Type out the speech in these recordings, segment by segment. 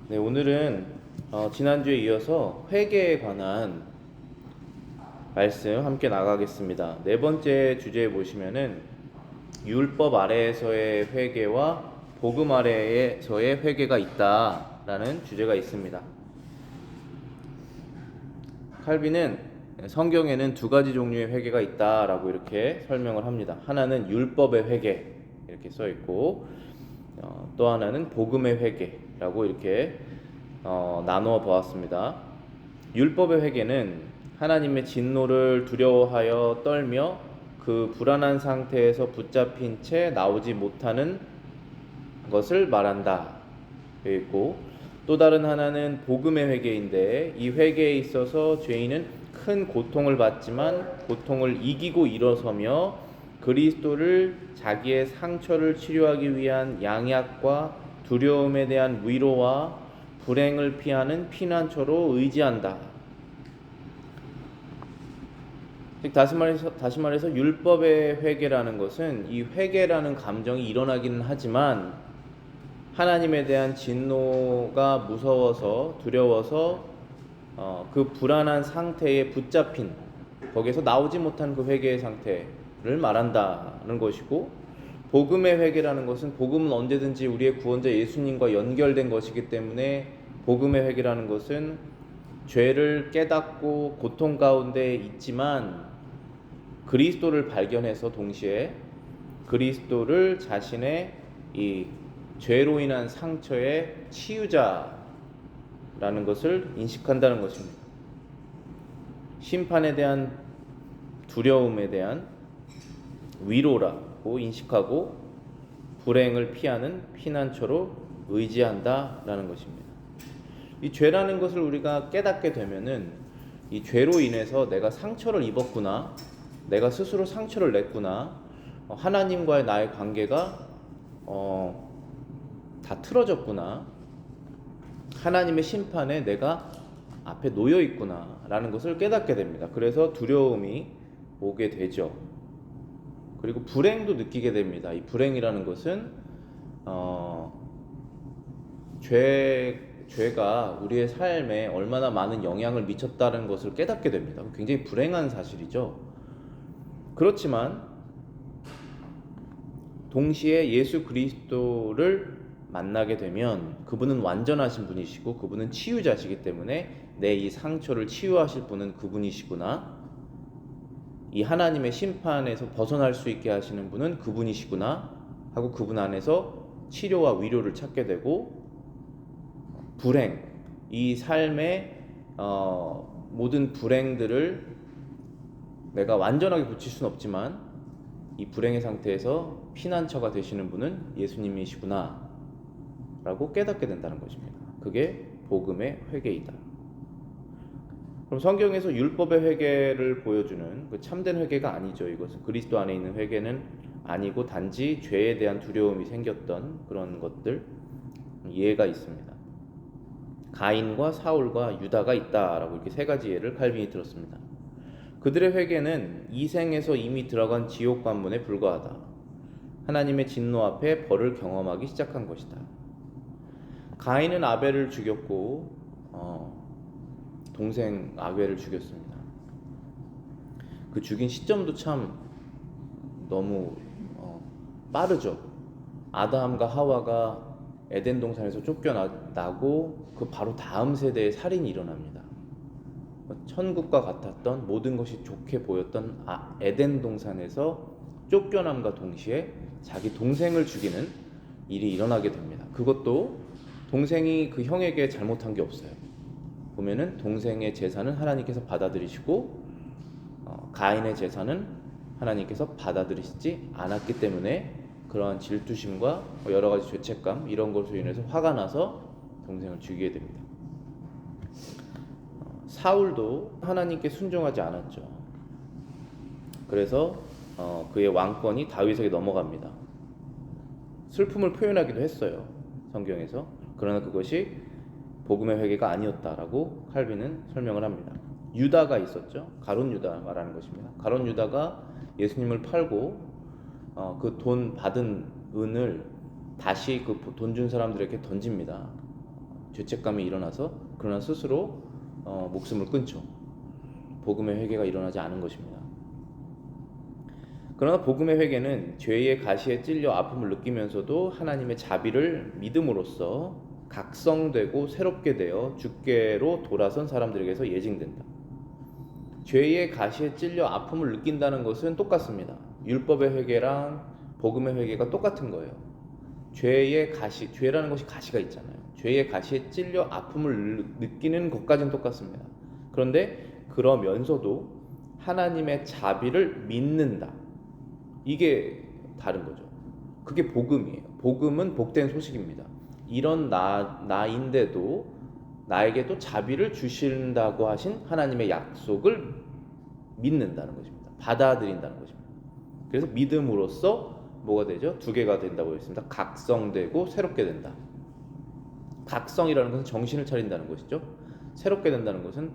네, 오늘은 지난주에 이어서 회개에 관한 말씀 함께 나가겠습니다. 네 번째 주제에 보시면은 율법 아래에서의 회개와 복음 아래에서의 회개가 있다라는 주제가 있습니다. 칼빈은 성경에는 두 가지 종류의 회개가 있다라고 이렇게 설명을 합니다. 하나는 율법의 회개 이렇게 써 있고 또 하나는 복음의 회개라고 이렇게 나누어 보았습니다. 율법의 회개는 하나님의 진노를 두려워하여 떨며 그 불안한 상태에서 붙잡힌 채 나오지 못하는 것을 말한다. 있고 또 다른 하나는 복음의 회개인데 이 회개에 있어서 죄인은 큰 고통을 받지만 고통을 이기고 일어서며 그리스도를 자기의 상처를 치료하기 위한 양약과 두려움에 대한 위로와 불행을 피하는 피난처로 의지한다. 즉 다시 말해서 율법의 회개라는 것은 이 회개라는 감정이 일어나기는 하지만 하나님에 대한 진노가 무서워서 두려워서 그 불안한 상태에 붙잡힌 거기에서 나오지 못한 그 회개의 상태를 말한다는 것이고, 복음의 회개라는 것은 복음은 언제든지 우리의 구원자 예수님과 연결된 것이기 때문에 복음의 회개라는 것은 죄를 깨닫고 고통 가운데 있지만 그리스도를 발견해서 동시에 그리스도를 자신의 이 죄로 인한 상처의 치유자라는 것을 인식한다는 것입니다. 심판에 대한 두려움에 대한 위로라고 인식하고 불행을 피하는 피난처로 의지한다라는 것입니다. 이 죄라는 것을 우리가 깨닫게 되면은 이 죄로 인해서 내가 상처를 입었구나, 내가 스스로 상처를 냈구나, 하나님과의 나의 관계가 다 틀어졌구나, 하나님의 심판에 내가 앞에 놓여 있구나 라는 것을 깨닫게 됩니다. 그래서 두려움이 오게 되죠. 그리고 불행도 느끼게 됩니다. 이 불행이라는 것은 죄가 우리의 삶에 얼마나 많은 영향을 미쳤다는 것을 깨닫게 됩니다. 굉장히 불행한 사실이죠. 그렇지만 동시에 예수 그리스도를 만나게 되면 그분은 완전하신 분이시고 그분은 치유자시기 때문에 내 이 상처를 치유하실 분은 그분이시구나, 이 하나님의 심판에서 벗어날 수 있게 하시는 분은 그분이시구나 하고 그분 안에서 치료와 위로를 찾게 되고, 불행, 이 삶의 모든 불행들을 내가 완전하게 고칠 수는 없지만 이 불행의 상태에서 피난처가 되시는 분은 예수님이시구나 라고 깨닫게 된다는 것입니다. 그게 복음의 회개이다. 그럼 성경에서 율법의 회개를 보여주는 그 참된 회개가 아니죠. 이것은 그리스도 안에 있는 회개는 아니고 단지 죄에 대한 두려움이 생겼던 그런 것들, 예가 있습니다. 가인과 사울과 유다가 있다라고 이렇게 세 가지 예를 칼빈이 들었습니다. 그들의 회개는 이 생에서 이미 들어간 지옥 관문에 불과하다. 하나님의 진노 앞에 벌을 경험하기 시작한 것이다. 가인은 아벨을 죽였고 동생 아벨을 죽였습니다. 그 죽인 시점도 참 너무 빠르죠. 아담과 하와가 에덴 동산에서 쫓겨나고 그 바로 다음 세대에 살인이 일어납니다. 천국과 같았던, 모든 것이 좋게 보였던 에덴 동산에서 쫓겨남과 동시에 자기 동생을 죽이는 일이 일어나게 됩니다. 그것도 동생이 그 형에게 잘못한 게 없어요. 보면은 동생의 제사는 하나님께서 받아들이시고 가인의 제사는 하나님께서 받아들이시지 않았기 때문에 그러한 질투심과 여러 가지 죄책감, 이런 것으로 인해서 화가 나서 동생을 죽이게 됩니다. 사울도 하나님께 순종하지 않았죠. 그래서 그의 왕권이 다윗에게 넘어갑니다. 슬픔을 표현하기도 했어요, 성경에서. 그러나 그것이 복음의 회개가 아니었다라고 칼빈은 설명을 합니다. 유다가 있었죠. 가룟 유다 말하는 것입니다. 가룟 유다가 예수님을 팔고 그 돈 받은 은을 다시 그 돈 준 사람들에게 던집니다. 죄책감이 일어나서 그러나 스스로 목숨을 끊죠. 복음의 회개가 일어나지 않은 것입니다. 그러나 복음의 회개는 죄의 가시에 찔려 아픔을 느끼면서도 하나님의 자비를 믿음으로써 각성되고 새롭게 되어 주께로 돌아선 사람들에게서 예증된다. 죄의 가시에 찔려 아픔을 느낀다는 것은 똑같습니다. 율법의 회개랑 복음의 회개가 똑같은 거예요. 죄의 가시, 죄라는 것이 가시가 있잖아요. 죄의 가시에 찔려 아픔을 느끼는 것까지는 똑같습니다. 그런데 그러면서도 하나님의 자비를 믿는다. 이게 다른 거죠. 그게 복음이에요. 복음은 복된 소식입니다. 이런 나인데도 나에게도 자비를 주신다고 하신 하나님의 약속을 믿는다는 것입니다. 받아들인다는 것입니다. 그래서 믿음으로써 뭐가 되죠? 두 개가 된다고 했습니다. 각성되고 새롭게 된다. 각성이라는 것은 정신을 차린다는 것이죠. 새롭게 된다는 것은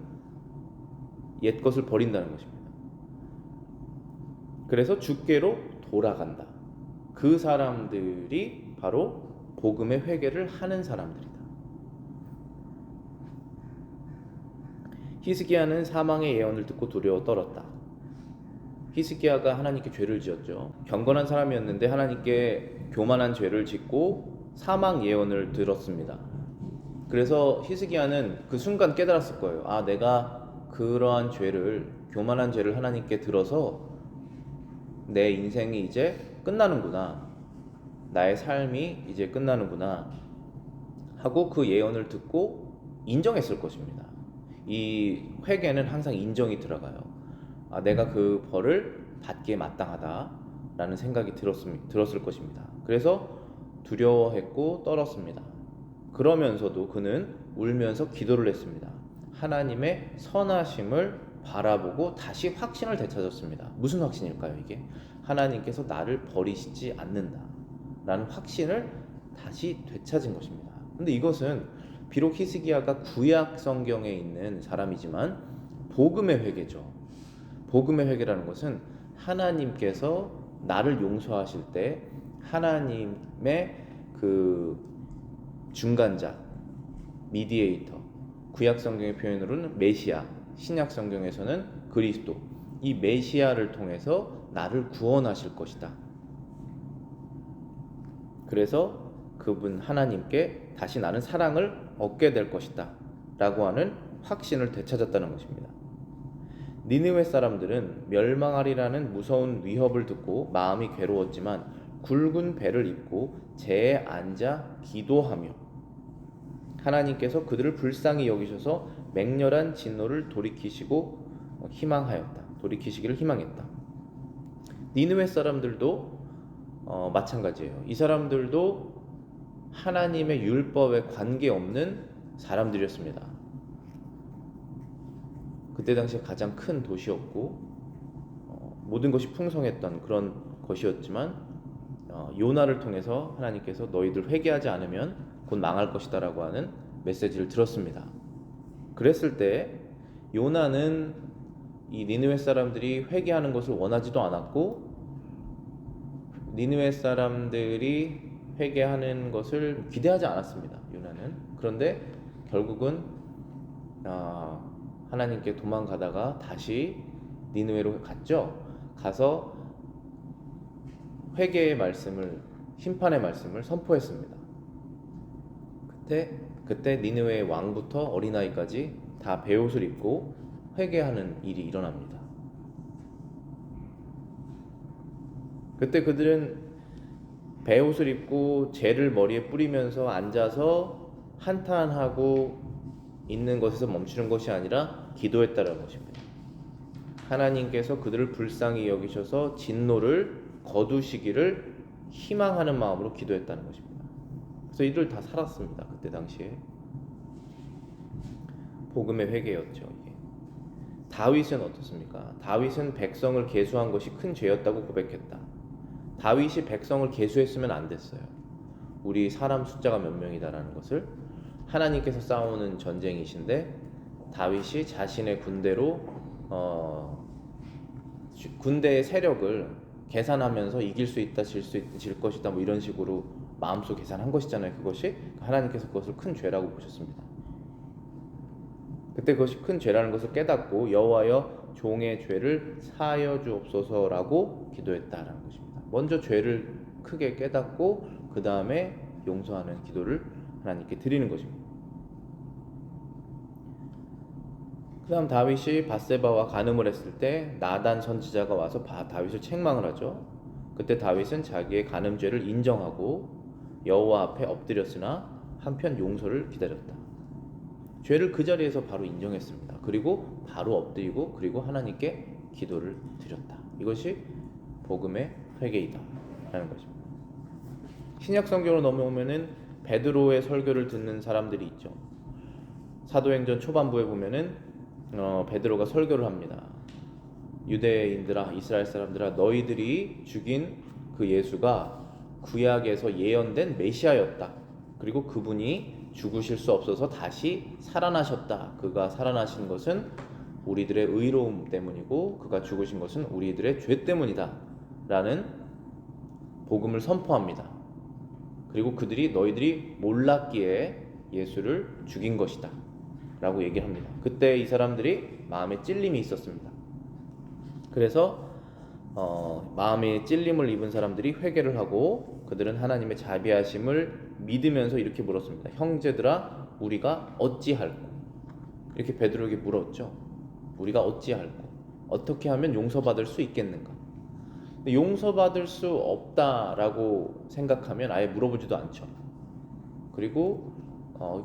옛 것을 버린다는 것입니다. 그래서 주께로 돌아간다. 그 사람들이 바로 복음의 회개를 하는 사람들이다. 히스기야는 사망의 예언을 듣고 두려워 떨었다. 히스기야가 하나님께 죄를 지었죠. 경건한 사람이었는데 하나님께 교만한 죄를 짓고 사망 예언을 들었습니다. 그래서 히스기야는 그 순간 깨달았을 거예요. 아, 내가 그러한 죄를, 교만한 죄를 하나님께 들어서 내 인생이 이제 끝나는구나, 나의 삶이 이제 끝나는구나 하고 그 예언을 듣고 인정했을 것입니다. 이 회개는 항상 인정이 들어가요. 아, 내가 그 벌을 받기에 마땅하다라는 생각이 들었을 것입니다. 그래서 두려워했고 떨었습니다. 그러면서도 그는 울면서 기도를 했습니다. 하나님의 선하심을 바라보고 다시 확신을 되찾았습니다. 무슨 확신일까요, 이게? 하나님께서 나를 버리시지 않는다 라는 확신을 다시 되찾은 것입니다. 근데 이것은 비록 히스기야가 구약 성경에 있는 사람이지만 복음의 회개죠. 복음의 회개라는 것은 하나님께서 나를 용서하실 때 하나님의 그 중간자, 미디에이터, 구약 성경의 표현으로는 메시아, 신약 성경에서는 그리스도, 이 메시아를 통해서 나를 구원하실 것이다. 그래서 그분 하나님께 다시 나는 사랑을 얻게 될 것이다 라고 하는 확신을 되찾았다는 것입니다. 니느웨 사람들은 멸망하리라는 무서운 위협을 듣고 마음이 괴로웠지만 굵은 배를 입고 재에 앉아 기도하며 하나님께서 그들을 불쌍히 여기셔서 맹렬한 진노를 돌이키시기를 희망했다. 니느웨 사람들도 마찬가지예요. 이 사람들도 하나님의 율법에 관계없는 사람들이었습니다. 그때 당시에 가장 큰 도시였고 모든 것이 풍성했던 그런 것이었지만 요나를 통해서 하나님께서 너희들 회개하지 않으면 곧 망할 것이다 라고 하는 메시지를 들었습니다. 그랬을 때 요나는 이 니느웨 사람들이 회개하는 것을 원하지도 않았고 니느웨 사람들이 회개하는 것을 기대하지 않았습니다. 요나는. 그런데 결국은 하나님께 도망가다가 다시 니느웨로 갔죠. 가서 회개의 말씀을, 심판의 말씀을 선포했습니다. 그때 니느웨의 왕부터 어린아이까지 다 베옷을 입고 회개하는 일이 일어납니다. 그때 그들은 베옷을 입고 재를 머리에 뿌리면서 앉아서 한탄하고 있는 것에서 멈추는 것이 아니라 기도했다는 것입니다. 하나님께서 그들을 불쌍히 여기셔서 진노를 거두시기를 희망하는 마음으로 기도했다는 것입니다. 그래서 이들 다 살았습니다. 그때 당시에 복음의 회개였죠. 이게. 다윗은 어떻습니까? 다윗은 백성을 계수한 것이 큰 죄였다고 고백했다. 다윗이 백성을 계수했으면 안 됐어요. 우리 사람 숫자가 몇 명이다라는 것을 하나님께서 싸우는 전쟁이신데 다윗이 자신의 군대로 군대의 세력을 계산하면서 이길 수 있다, 질 것이다 뭐 이런 식으로 마음속 계산한 것이잖아요. 그것이 하나님께서 그것을 큰 죄라고 보셨습니다. 그때 그것이 큰 죄라는 것을 깨닫고 여호와여 종의 죄를 사하여 주옵소서라고 기도했다라는 것입니다. 먼저 죄를 크게 깨닫고 그 다음에 용서하는 기도를 하나님께 드리는 것입니다. 그 다음 다윗이 밧세바와 간음을 했을 때 나단 선지자가 와서 다윗을 책망을 하죠. 그때 다윗은 자기의 간음죄를 인정하고 여호와 앞에 엎드렸으나 한편 용서를 기다렸다. 죄를 그 자리에서 바로 인정했습니다. 그리고 바로 엎드리고 그리고 하나님께 기도를 드렸다. 이것이 복음의 회개이다 라는 것입니다. 신약 성경으로 넘어오면은 베드로의 설교를 듣는 사람들이 있죠. 사도행전 초반부에 보면은 베드로가 설교를 합니다. 유대인들아, 이스라엘 사람들아, 너희들이 죽인 그 예수가 구약에서 예언된 메시아였다. 그리고 그분이 죽으실 수 없어서 다시 살아나셨다. 그가 살아나신 것은 우리들의 의로움 때문이고 그가 죽으신 것은 우리들의 죄 때문이다 라는 복음을 선포합니다. 그리고 그들이 너희들이 몰랐기에 예수를 죽인 것이다 라고 얘기를 합니다. 그때 이 사람들이 마음에 찔림이 있었습니다. 그래서 마음에 찔림을 입은 사람들이 회개를 하고 그들은 하나님의 자비하심을 믿으면서 이렇게 물었습니다. 형제들아, 우리가 어찌할꼬? 이렇게 베드로에게 물었죠. 우리가 어찌할꼬? 어떻게 하면 용서받을 수 있겠는가? 용서받을 수 없다라고 생각하면 아예 물어보지도 않죠. 그리고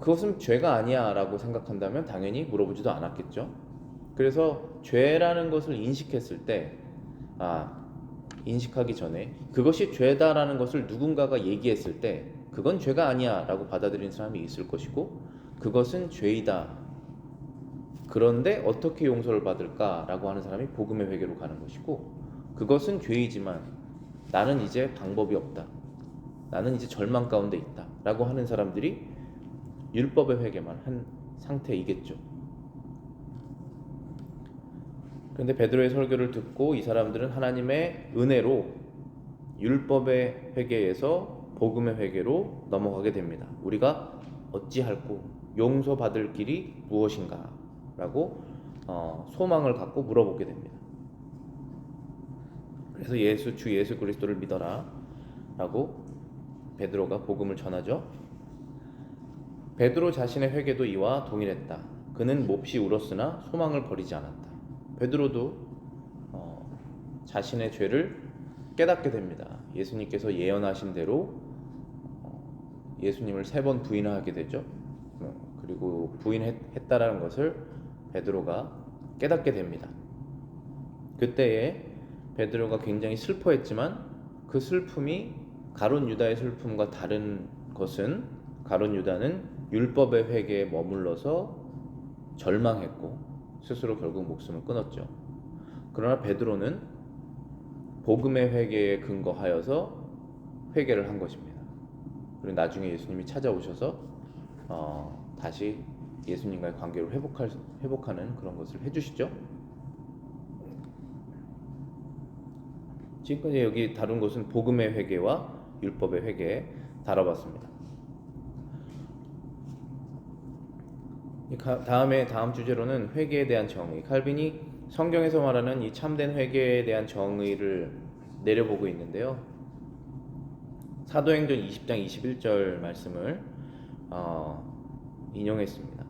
그것은 죄가 아니야 라고 생각한다면 당연히 물어보지도 않았겠죠. 그래서 죄라는 것을 인식했을 때 인식하기 전에 그것이 죄다라는 것을 누군가가 얘기했을 때 그건 죄가 아니야 라고 받아들이는 사람이 있을 것이고 그것은 죄이다. 그런데 어떻게 용서를 받을까 라고 하는 사람이 복음의 회개로 가는 것이고 그것은 죄이지만 나는 이제 방법이 없다. 나는 이제 절망 가운데 있다 라고 하는 사람들이 율법의 회개만 한 상태이겠죠. 그런데 베드로의 설교를 듣고 이 사람들은 하나님의 은혜로 율법의 회개에서 복음의 회개로 넘어가게 됩니다. 우리가 어찌할꼬? 용서받을 길이 무엇인가? 라고 소망을 갖고 물어보게 됩니다. 그래서 주 예수 그리스도를 믿어라 라고 베드로가 복음을 전하죠. 베드로 자신의 회개도 이와 동일했다. 그는 몹시 울었으나 소망을 버리지 않았다. 베드로도 자신의 죄를 깨닫게 됩니다. 예수님께서 예언하신 대로 예수님을 3번 부인하게 되죠. 그리고 부인했다라는 것을 베드로가 깨닫게 됩니다. 그때에 베드로가 굉장히 슬퍼했지만 그 슬픔이 가룟 유다의 슬픔과 다른 것은 가룟 유다는 율법의 회개에 머물러서 절망했고 스스로 결국 목숨을 끊었죠. 그러나 베드로는 복음의 회개에 근거하여서 회개를 한 것입니다. 그리고 나중에 예수님이 찾아오셔서 다시 예수님과의 관계를 회복하는 그런 것을 해주시죠. 지금까지 여기 다룬 것은 복음의 회개와 율법의 회개 다뤄봤습니다. 다음 주제로는 회개에 대한 정의, 칼빈이 성경에서 말하는 이 참된 회개에 대한 정의를 내려보고 있는데요. 사도행전 20장 21절 말씀을 인용했습니다.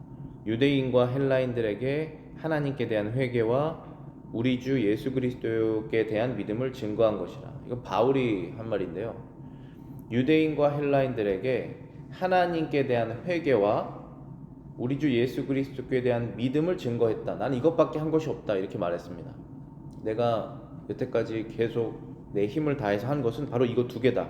유대인과 헬라인들에게 하나님께 대한 회개와 우리 주 예수 그리스도께 대한 믿음을 증거한 것이라. 이건 바울이 한 말인데요. 유대인과 헬라인들에게 하나님께 대한 회개와 우리 주 예수 그리스도께 대한 믿음을 증거했다. 나는 이것밖에 한 것이 없다. 이렇게 말했습니다. 내가 여태까지 계속 내 힘을 다해서 한 것은 바로 이거 2개다.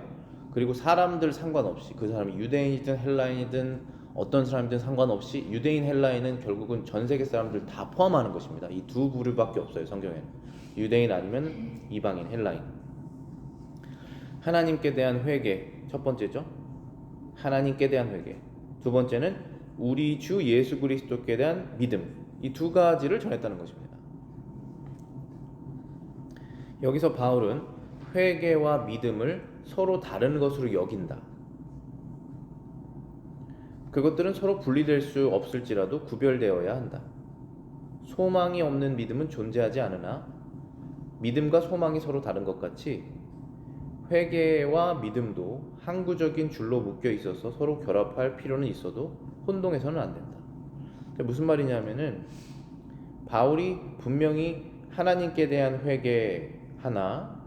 그리고 사람들 상관없이 그 사람이 유대인이든 헬라인이든 어떤 사람이든 상관없이 유대인 헬라인은 결국은 전 세계 사람들 다 포함하는 것입니다. 이 2 부류밖에 없어요. 성경에는. 유대인 아니면 이방인 헬라인. 하나님께 대한 회개 첫 번째죠. 하나님께 대한 회개. 두 번째는 우리 주 예수 그리스도께 대한 믿음. 이 2가지를 전했다는 것입니다. 여기서 바울은 회개와 믿음을 서로 다른 것으로 여긴다 그것들은 서로 분리될 수 없을지라도 구별되어야 한다. 소망이 없는 믿음은 존재하지 않으나 믿음과 소망이 서로 다른 것 같이 회개와 믿음도 항구적인 줄로 묶여 있어서 서로 결합할 필요는 있어도 혼동해서는 안 된다. 무슨 말이냐면은 바울이 분명히 하나님께 대한 회개 하나,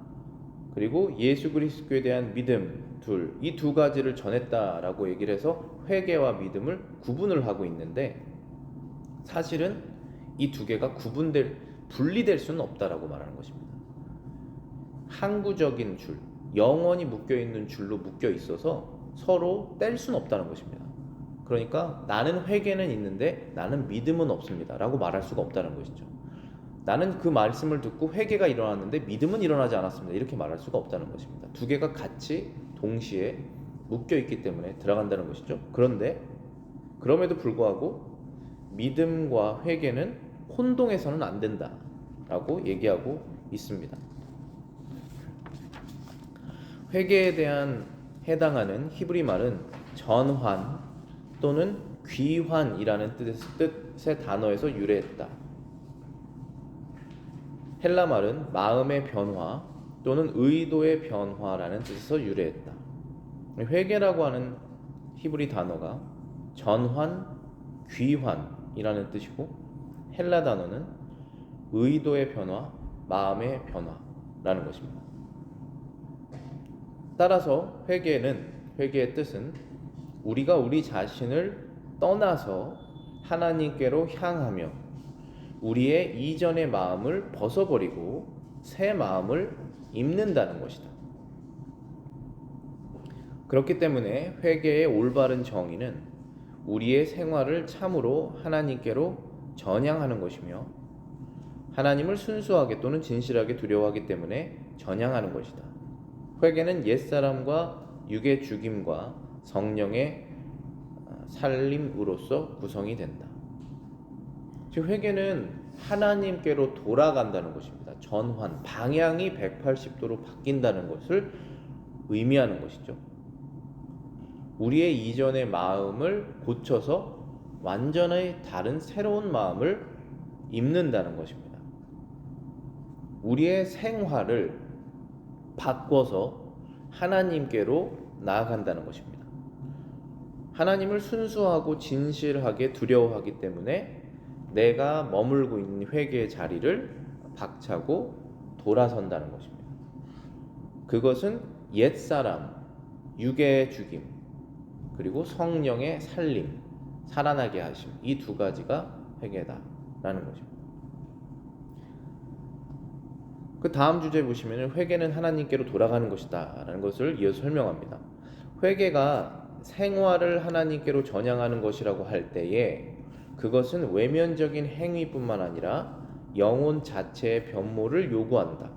그리고 예수 그리스도에 대한 믿음 둘, 이 두 가지를 전했다라고 얘기를 해서 회개와 믿음을 구분을 하고 있는데, 사실은 이 두 개가 분리될 수는 없다라고 말하는 것입니다. 항구적인 줄, 영원히 묶여 있는 줄로 묶여 있어서 서로 뗄 수는 없다는 것입니다. 그러니까 나는 회개는 있는데 나는 믿음은 없습니다 라고 말할 수가 없다는 것이죠. 나는 그 말씀을 듣고 회개가 일어났는데 믿음은 일어나지 않았습니다 이렇게 말할 수가 없다는 것입니다. 두 개가 같이 동시에 묶여 있기 때문에 들어간다는 것이죠. 그런데 그럼에도 불구하고 믿음과 회개는 혼동해서는 안 된다라고 얘기하고 있습니다. 회개에 대한 해당하는 히브리 말은 전환 또는 귀환이라는 뜻의 단어에서 유래했다. 헬라 말은 마음의 변화 또는 의도의 변화라는 뜻에서 유래했다. 회개라고 하는 히브리 단어가 전환, 귀환이라는 뜻이고, 헬라 단어는 의도의 변화, 마음의 변화라는 것입니다. 따라서 회개의 뜻은 우리가 우리 자신을 떠나서 하나님께로 향하며 우리의 이전의 마음을 벗어버리고 새 마음을 입는다는 것이다. 그렇기 때문에 회개의 올바른 정의는 우리의 생활을 참으로 하나님께로 전향하는 것이며, 하나님을 순수하게 또는 진실하게 두려워하기 때문에 전향하는 것이다. 회개는 옛사람과 육의 죽임과 성령의 살림으로써 구성이 된다. 즉 회개는 하나님께로 돌아간다는 것입니다. 전환, 방향이 180도로 바뀐다는 것을 의미하는 것이죠. 우리의 이전의 마음을 고쳐서 완전히 다른 새로운 마음을 입는다는 것입니다. 우리의 생활을 바꿔서 하나님께로 나아간다는 것입니다. 하나님을 순수하고 진실하게 두려워하기 때문에 내가 머물고 있는 회개의 자리를 박차고 돌아선다는 것입니다. 그것은 옛사람, 육의 죽임, 그리고 성령의 살림, 살아나게 하심, 이 두 가지가 회개다라는 것입니다. 그 다음 주제 보시면 회개는 하나님께로 돌아가는 것이다 라는 것을 이어서 설명합니다. 회개가 생활을 하나님께로 전향하는 것이라고 할 때에 그것은 외면적인 행위뿐만 아니라 영혼 자체의 변모를 요구한다.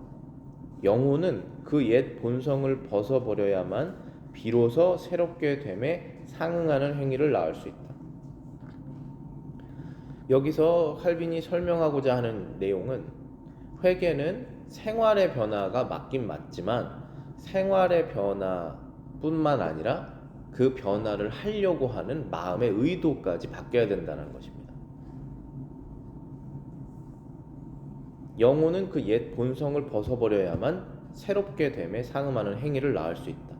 영혼은 그 옛 본성을 벗어버려야만 비로소 새롭게 됨에 상응하는 행위를 낳을 수 있다. 여기서 칼빈이 설명하고자 하는 내용은 회개는 생활의 변화가 맞긴 맞지만 생활의 변화뿐만 아니라 그 변화를 하려고 하는 마음의 의도까지 바뀌어야 된다는 것입니다. 영혼은 그 옛 본성을 벗어버려야만 새롭게 됨에 상응하는 행위를 낳을 수 있다.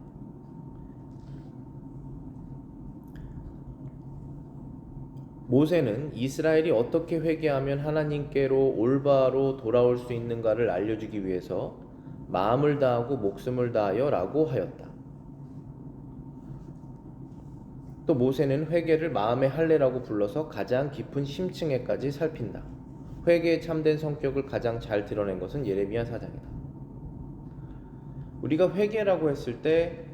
모세는 이스라엘이 어떻게 회개하면 하나님께로 올바로 돌아올 수 있는가를 알려주기 위해서 마음을 다하고 목숨을 다하여 라고 하였다. 또 모세는 회개를 마음의 할례라고 불러서 가장 깊은 심층에까지 살핀다. 회개의 참된 성격을 가장 잘 드러낸 것은 예레미야 4장이다. 우리가 회개라고 했을 때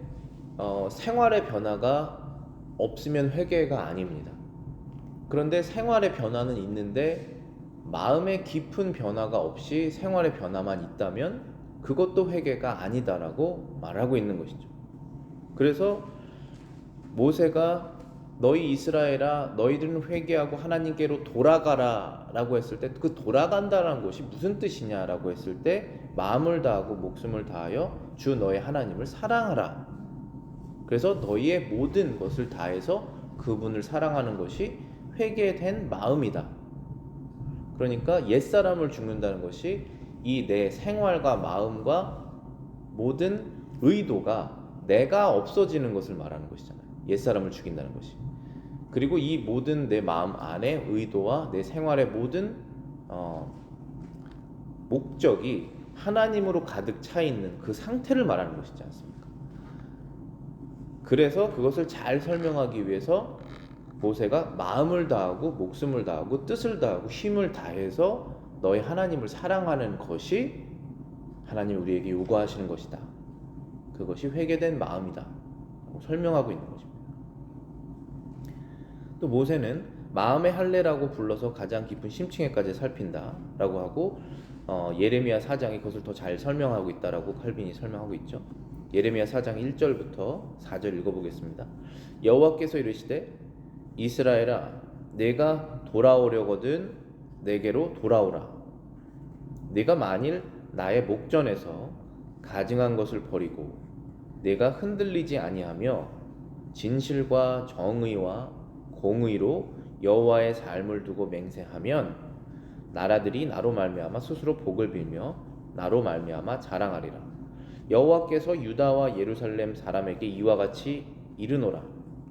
생활의 변화가 없으면 회개가 아닙니다. 그런데 생활의 변화는 있는데 마음의 깊은 변화가 없이 생활의 변화만 있다면 그것도 회개가 아니다라고 말하고 있는 것이죠. 그래서 모세가 너희 이스라엘아 너희들은 회개하고 하나님께로 돌아가라 라고 했을 때 그 돌아간다라는 것이 무슨 뜻이냐라고 했을 때 마음을 다하고 목숨을 다하여 주 너의 하나님을 사랑하라. 그래서 너희의 모든 것을 다해서 그분을 사랑하는 것이 회개된 마음이다. 그러니까 옛사람을 죽는다는 것이 이 내 생활과 마음과 모든 의도가 내가 없어지는 것을 말하는 것이잖아요. 옛사람을 죽인다는 것이. 그리고 이 모든 내 마음 안에 의도와 내 생활의 모든 목적이 하나님으로 가득 차 있는 그 상태를 말하는 것이지 않습니까? 그래서 그것을 잘 설명하기 위해서 모세가 마음을 다하고 목숨을 다하고 뜻을 다하고 힘을 다해서 너희 하나님을 사랑하는 것이 하나님이 우리에게 요구하시는 것이다. 그것이 회개된 마음이다. 라고 설명하고 있는 것입니다. 또 모세는 마음의 할례라고 불러서 가장 깊은 심층에까지 살핀다 라고 하고 예레미야 4장이 그것을 더 잘 설명하고 있다라고 칼빈이 설명하고 있죠. 예레미야 4장 1절부터 4절 읽어보겠습니다. 여호와께서 이르시되 이스라엘아 내가 돌아오려거든 내게로 돌아오라. 네가 만일 나의 목전에서 가증한 것을 버리고 내가 흔들리지 아니하며 진실과 정의와 공의로 여호와의 삶을 두고 맹세하면 나라들이 나로 말미암아 스스로 복을 빌며 나로 말미암아 자랑하리라. 여호와께서 유다와 예루살렘 사람에게 이와 같이 이르노라.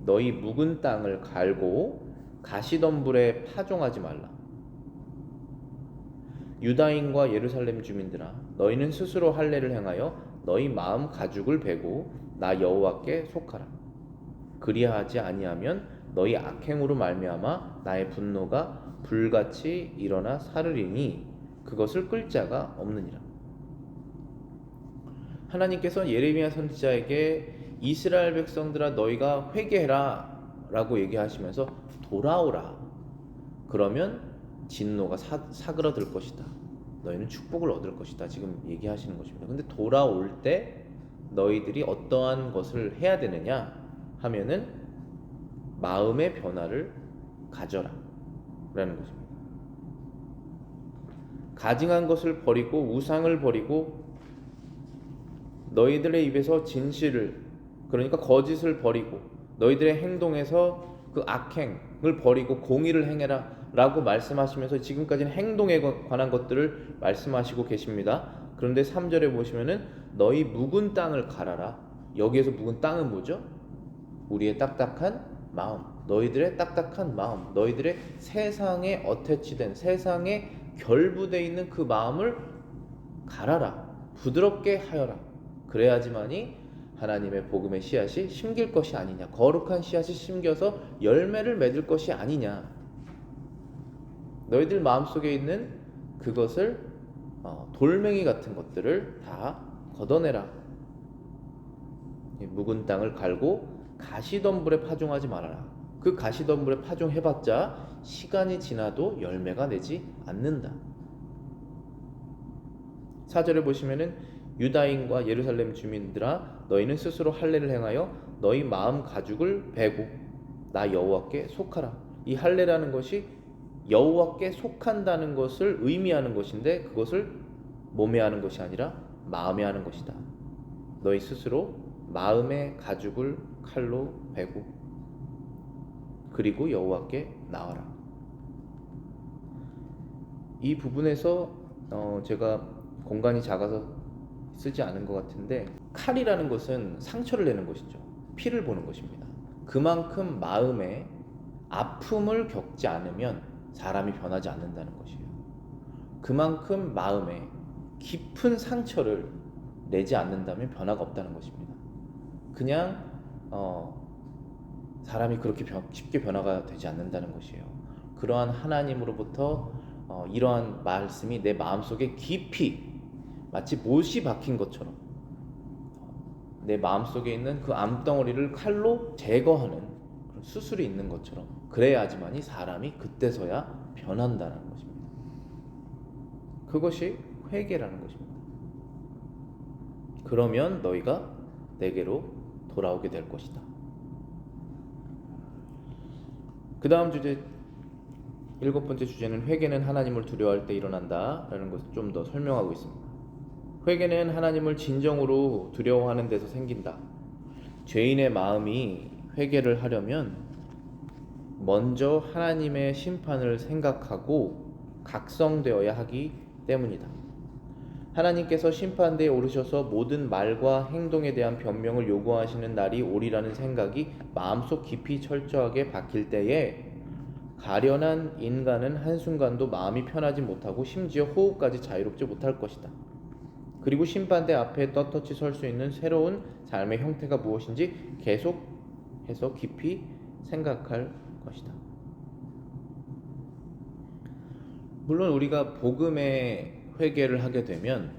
너희 묵은 땅을 갈고 가시덤불에 파종하지 말라. 유다인과 예루살렘 주민들아 너희는 스스로 할례를 행하여 너희 마음 가죽을 베고 나 여호와께 속하라. 그리하지 아니하면 너희 악행으로 말미암아 나의 분노가 불같이 일어나 사르리니 그것을 끌 자가 없느니라. 하나님께서 예레미야 선지자에게 이스라엘 백성들아 너희가 회개해라 라고 얘기하시면서 돌아오라. 그러면 진노가 사그러들 것이다. 너희는 축복을 얻을 것이다. 지금 얘기하시는 것입니다. 근데 돌아올 때 너희들이 어떠한 것을 해야 되느냐 하면은 마음의 변화를 가져라 라는 것입니다. 가증한 것을 버리고 우상을 버리고 너희들의 입에서 진실을 그러니까 거짓을 버리고 너희들의 행동에서 그 악행을 버리고 공의를 행해라 라고 말씀하시면서 지금까지는 행동에 관한 것들을 말씀하시고 계십니다. 그런데 3절에 보시면은 너희 묵은 땅을 갈아라. 여기에서 묵은 땅은 뭐죠? 우리의 딱딱한 마음, 너희들의 딱딱한 마음, 너희들의 세상에 어태치된 세상에 결부되어 있는 그 마음을 갈아라. 부드럽게 하여라. 그래야지만이 하나님의 복음의 씨앗이 심길 것이 아니냐. 거룩한 씨앗이 심겨서 열매를 맺을 것이 아니냐. 너희들 마음속에 있는 그것을 돌멩이 같은 것들을 다 걷어내라. 묵은 땅을 갈고 가시덤불에 파종하지 말아라. 그 가시덤불에 파종해봤자 시간이 지나도 열매가 내지 않는다. 4절에 보시면은 유다인과 예루살렘 주민들아 너희는 스스로 할례를 행하여 너희 마음 가죽을 베고 나 여호와께 속하라. 이 할례라는 것이 여호와께 속한다는 것을 의미하는 것인데 그것을 몸에 하는 것이 아니라 마음에 하는 것이다. 너희 스스로 마음의 가죽을 칼로 베고 그리고 여호와께 나아라. 이 부분에서 제가 공간이 작아서 쓰지 않은 것 같은데 칼이라는 것은 상처를 내는 것이죠. 피를 보는 것입니다. 그만큼 마음에 아픔을 겪지 않으면 사람이 변하지 않는다는 것이에요. 그만큼 마음에 깊은 상처를 내지 않는다면 변화가 없다는 것입니다. 그냥 사람이 그렇게 쉽게 변화가 되지 않는다는 것이에요. 그러한 하나님으로부터 이러한 말씀이 내 마음속에 깊이 마치 못이 박힌 것처럼 내 마음속에 있는 그 암덩어리를 칼로 제거하는 그런 수술이 있는 것처럼 그래야지만이 사람이 그때서야 변한다는 것입니다. 그것이 회개라는 것입니다. 그러면 너희가 내게로 돌아오게 될 것이다. 그 다음 주제 7번째 주제는 회개는 하나님을 두려워할 때 일어난다 라는 것을 좀 더 설명하고 있습니다. 회개는 하나님을 진정으로 두려워하는 데서 생긴다. 죄인의 마음이 회개를 하려면 먼저 하나님의 심판을 생각하고 각성되어야 하기 때문이다. 하나님께서 심판대에 오르셔서 모든 말과 행동에 대한 변명을 요구하시는 날이 오리라는 생각이 마음속 깊이 철저하게 박힐 때에 가련한 인간은 한순간도 마음이 편하지 못하고 심지어 호흡까지 자유롭지 못할 것이다. 그리고 심판대 앞에 떳떳이 설 수 있는 새로운 삶의 형태가 무엇인지 계속해서 깊이 생각할 것이다. 물론 우리가 복음의 회개를 하게 되면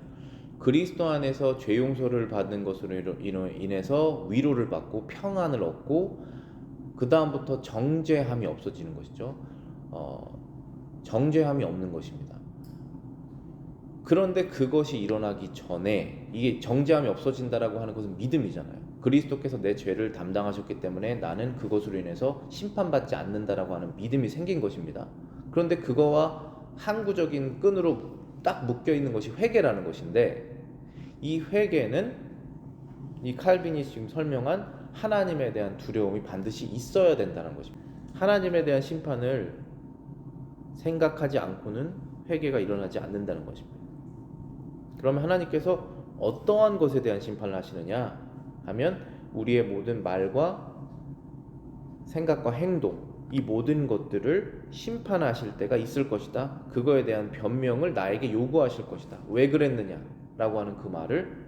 그리스도 안에서 죄 용서를 받는 것으로 인해서 위로를 받고 평안을 얻고 그 다음부터 정죄함이 없어지는 것이죠. 정죄함이 없는 것입니다. 그런데 그것이 일어나기 전에 이게 정죄함이 없어진다라고 하는 것은 믿음이잖아요. 그리스도께서 내 죄를 담당하셨기 때문에 나는 그것으로 인해서 심판받지 않는다라고 하는 믿음이 생긴 것입니다. 그런데 그거와 항구적인 끈으로 딱 묶여 있는 것이 회개라는 것인데, 이 회개는 이 칼빈이 지금 설명한 하나님에 대한 두려움이 반드시 있어야 된다는 것입니다. 하나님에 대한 심판을 생각하지 않고는 회개가 일어나지 않는다는 것입니다. 그러면 하나님께서 어떠한 것에 대한 심판을 하시느냐 하면 우리의 모든 말과 생각과 행동, 이 모든 것들을 심판하실 때가 있을 것이다. 그거에 대한 변명을 나에게 요구하실 것이다. 왜 그랬느냐 라고 하는 그 말을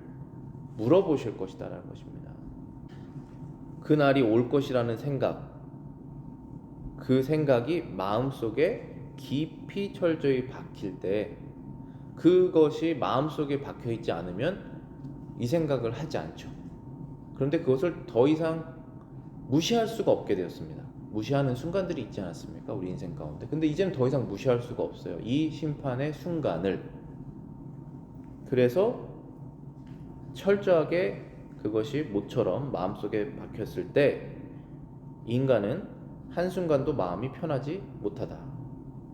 물어보실 것이다 라는 것입니다. 그 날이 올 것이라는 생각, 그 생각이 마음속에 깊이 철저히 박힐 때, 그것이 마음속에 박혀있지 않으면 이 생각을 하지 않죠. 그런데 그것을 더 이상 무시할 수가 없게 되었습니다. 무시하는 순간들이 있지 않았습니까? 우리 인생 가운데. 근데 이제는 더 이상 무시할 수가 없어요. 이 심판의 순간을. 그래서 철저하게 그것이 모처럼 마음속에 박혔을 때 인간은 한순간도 마음이 편하지 못하다.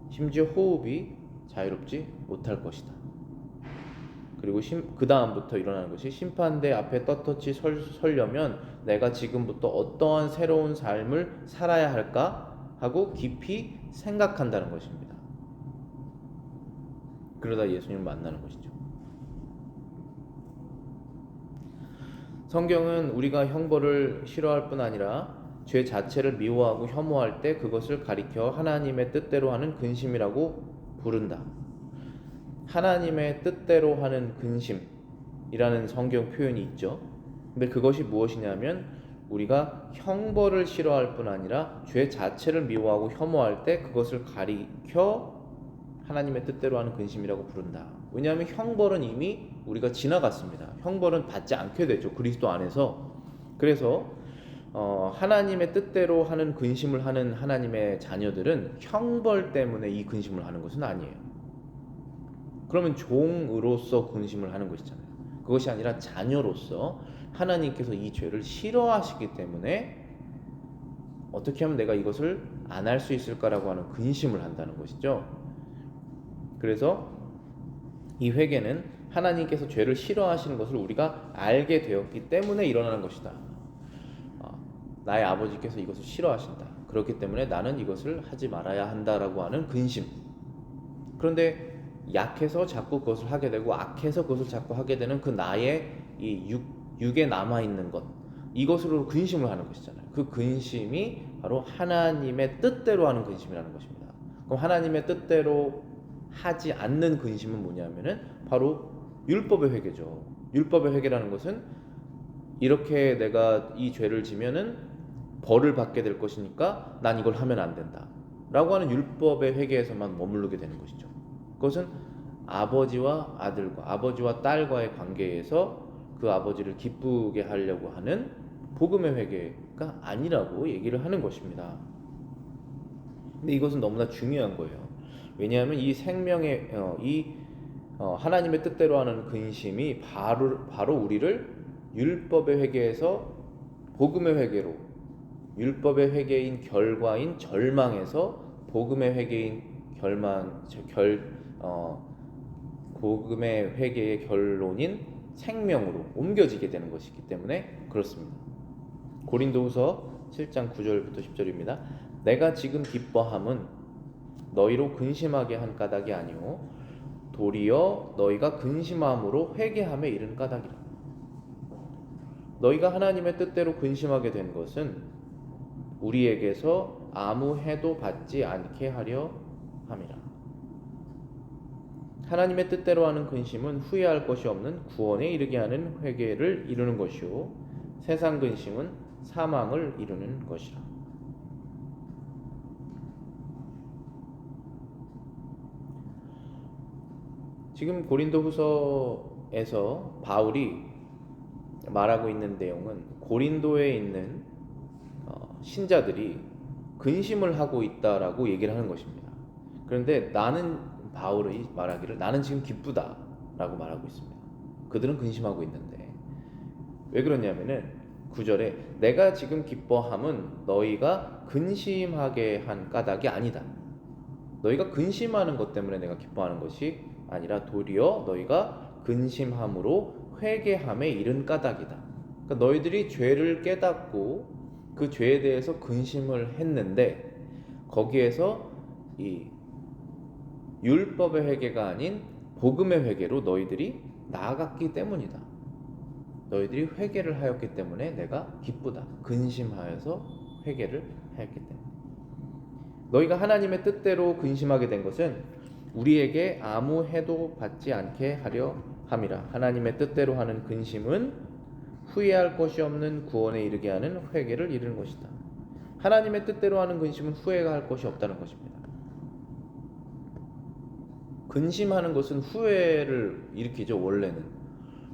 심지어 호흡이 자유롭지 못할 것이다. 그리고 그 다음부터 일어나는 것이 심판대 앞에 떳떳이 서려면 내가 지금부터 어떠한 새로운 삶을 살아야 할까 하고 깊이 생각한다는 것입니다. 그러다 예수님을 만나는 것이죠. 성경은 우리가 형벌을 싫어할 뿐 아니라 죄 자체를 미워하고 혐오할 때 그것을 가리켜 하나님의 뜻대로 하는 근심이라고 부른다. 하나님의 뜻대로 하는 근심이라는 성경 표현이 있죠. 근데 그것이 무엇이냐면 우리가 형벌을 싫어할 뿐 아니라 죄 자체를 미워하고 혐오할 때 그것을 가리켜 하나님의 뜻대로 하는 근심이라고 부른다. 왜냐하면 형벌은 이미 우리가 지나갔습니다. 형벌은 받지 않게 되죠. 그리스도 안에서. 그래서 하나님의 뜻대로 하는 근심을 하는 하나님의 자녀들은 형벌 때문에 이 근심을 하는 것은 아니에요. 그러면 종으로서 근심을 하는 것이잖아요. 그것이 아니라 자녀로서 하나님께서 이 죄를 싫어하시기 때문에 어떻게 하면 내가 이것을 안 할 수 있을까라고 하는 근심을 한다는 것이죠. 그래서 이 회개는 하나님께서 죄를 싫어하시는 것을 우리가 알게 되었기 때문에 일어나는 것이다. 나의 아버지께서 이것을 싫어하신다. 그렇기 때문에 나는 이것을 하지 말아야 한다라고 하는 근심. 그런데 약해서 자꾸 그것을 하게 되고 악해서 그것을 자꾸 하게 되는 그 나의 이 육에 남아있는 것, 이것으로 근심을 하는 것이잖아요. 그 근심이 바로 하나님의 뜻대로 하는 근심이라는 것입니다. 그럼 하나님의 뜻대로 하지 않는 근심은 뭐냐면은 바로 율법의 회개죠. 율법의 회개라는 것은 이렇게 내가 이 죄를 지면은 벌을 받게 될 것이니까 난 이걸 하면 안 된다 라고 하는 율법의 회개에서만 머무르게 되는 것이죠. 그것은 아버지와 아들과 아버지와 딸과의 관계에서 그 아버지를 기쁘게 하려고 하는 복음의 회개가 아니라고 얘기를 하는 것입니다. 근데 이것은 너무나 중요한 거예요. 왜냐하면 이 생명의 하나님의 뜻대로 하는 근심이 바로 우리를 율법의 회개에서 복음의 회개로, 율법의 회개인 결과인 절망에서 복음의 회개인 복음의 회개의 결론인 생명으로 옮겨지게 되는 것이기 때문에 그렇습니다. 고린도후서 7장 9절부터 10절입니다. 내가 지금 기뻐함은 너희로 근심하게 한 까닭이 아니오 도리어 너희가 근심함으로 회개함에 이른 까닭이라. 너희가 하나님의 뜻대로 근심하게 된 것은 우리에게서 아무 해도 받지 않게 하려 함이라. 하나님의 뜻대로 하는 근심은 후회할 것이 없는 구원에 이르게 하는 회개를 이루는 것이요 세상 근심은 사망을 이루는 것이라. 지금 고린도후서에서 바울이 말하고 있는 내용은 고린도에 있는 신자들이 근심을 하고 있다라고 얘기를 하는 것입니다. 그런데 바울이 말하기를 나는 지금 기쁘다라고 말하고 있습니다. 그들은 근심하고 있는데 왜 그러냐면은 9절에 내가 지금 기뻐함은 너희가 근심하게 한 까닭이 아니다. 너희가 근심하는 것 때문에 내가 기뻐하는 것이 아니라 도리어 너희가 근심함으로 회개함에 이른 까닭이다. 그러니까 너희들이 죄를 깨닫고 그 죄에 대해서 근심을 했는데 거기에서 이 율법의 회개가 아닌 복음의 회개로 너희들이 나아갔기 때문이다. 너희들이 회개를 하였기 때문에 내가 기쁘다. 근심하여서 회개를 하였기 때문에. 너희가 하나님의 뜻대로 근심하게 된 것은 우리에게 아무 해도 받지 않게 하려 함이라. 하나님의 뜻대로 하는 근심은 후회할 것이 없는 구원에 이르게 하는 회개를 이루는 것이다. 하나님의 뜻대로 하는 근심은 후회가 할 것이 없다는 것입니다. 근심하는 것은 후회를 일으키죠. 원래는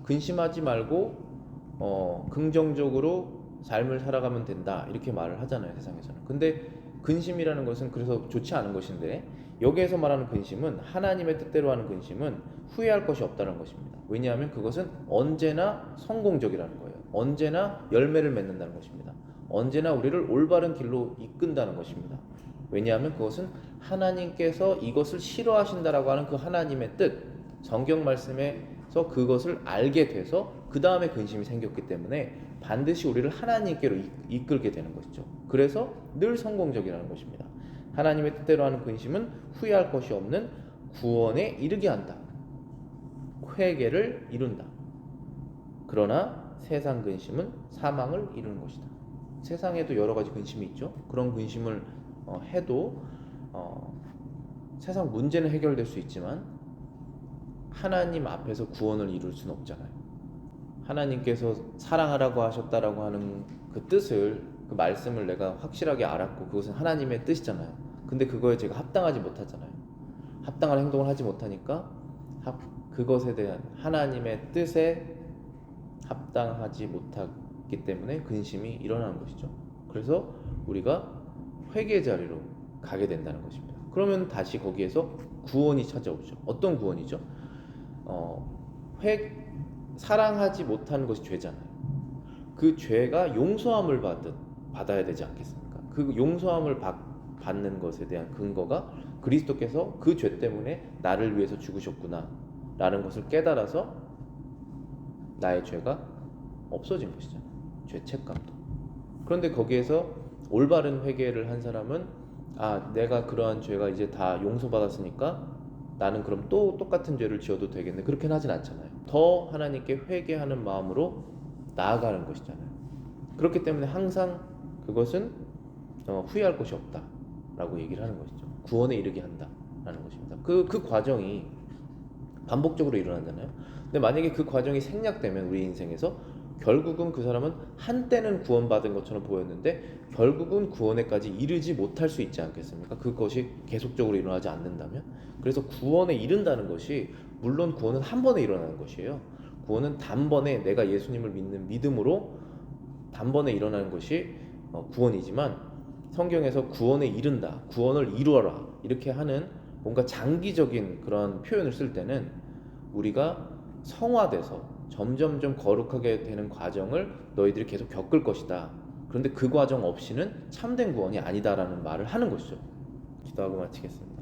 근심하지 말고 긍정적으로 삶을 살아가면 된다 이렇게 말을 하잖아요, 세상에서는. 근데 근심이라는 것은 그래서 좋지 않은 것인데 여기에서 말하는 근심은 하나님의 뜻대로 하는 근심은 후회할 것이 없다는 것입니다. 왜냐하면 그것은 언제나 성공적이라는 거예요. 언제나 열매를 맺는다는 것입니다. 언제나 우리를 올바른 길로 이끈다는 것입니다. 왜냐하면 그것은 하나님께서 이것을 싫어하신다라고 하는 그 하나님의 뜻, 성경 말씀에서 그것을 알게 돼서 그 다음에 근심이 생겼기 때문에 반드시 우리를 하나님께로 이끌게 되는 것이죠. 그래서 늘 성공적이라는 것입니다. 하나님의 뜻대로 하는 근심은 후회할 것이 없는 구원에 이르게 한다. 회개를 이룬다. 그러나 세상 근심은 사망을 이루는 것이다. 세상에도 여러 가지 근심이 있죠. 그런 근심을 해도 세상 문제는 해결될 수 있지만 하나님 앞에서 구원을 이룰 수는 없잖아요. 하나님께서 사랑하라고 하셨다라고 하는 그 뜻을, 그 말씀을 내가 확실하게 알았고 그것은 하나님의 뜻이잖아요. 근데 그거에 제가 합당하지 못하잖아요. 합당한 행동을 하지 못하니까 그것에 대한 하나님의 뜻에 합당하지 못하기 때문에 근심이 일어나는 것이죠. 그래서 우리가 회개 자리로 가게 된다는 것입니다. 그러면 다시 거기에서 구원이 찾아오죠. 어떤 구원이죠? 사랑하지 못하는 것이 죄잖아요. 그 죄가 용서함을 받아야 되지 않겠습니까? 그 용서함을 받는 것에 대한 근거가 그리스도께서 그 죄 때문에 나를 위해서 죽으셨구나 라는 것을 깨달아서 나의 죄가 없어진 것이잖아요. 죄책감도. 그런데 거기에서 올바른 회개를 한 사람은 내가 그러한 죄가 이제 다 용서받았으니까 나는 그럼 또 똑같은 죄를 지어도 되겠네. 그렇게는 하진 않잖아요. 더 하나님께 회개하는 마음으로 나아가는 것이잖아요. 그렇기 때문에 항상 그것은 후회할 것이 없다 라고 얘기를 하는 것이죠. 구원에 이르게 한다라는 것입니다. 그 과정이 반복적으로 일어나잖아요. 근데 만약에 그 과정이 생략되면 우리 인생에서 결국은 그 사람은 한때는 구원받은 것처럼 보였는데 결국은 구원에까지 이르지 못할 수 있지 않겠습니까? 그것이 계속적으로 일어나지 않는다면. 그래서 구원에 이른다는 것이, 물론 구원은 한 번에 일어나는 것이에요. 구원은 단번에 내가 예수님을 믿는 믿음으로 단번에 일어나는 것이 구원이지만, 성경에서 구원에 이른다, 구원을 이루어라 이렇게 하는 뭔가 장기적인 그런 표현을 쓸 때는 우리가 성화돼서 점점점 거룩하게 되는 과정을 너희들이 계속 겪을 것이다. 그런데 그 과정 없이는 참된 구원이 아니다라는 말을 하는 것이죠. 기도하고 마치겠습니다.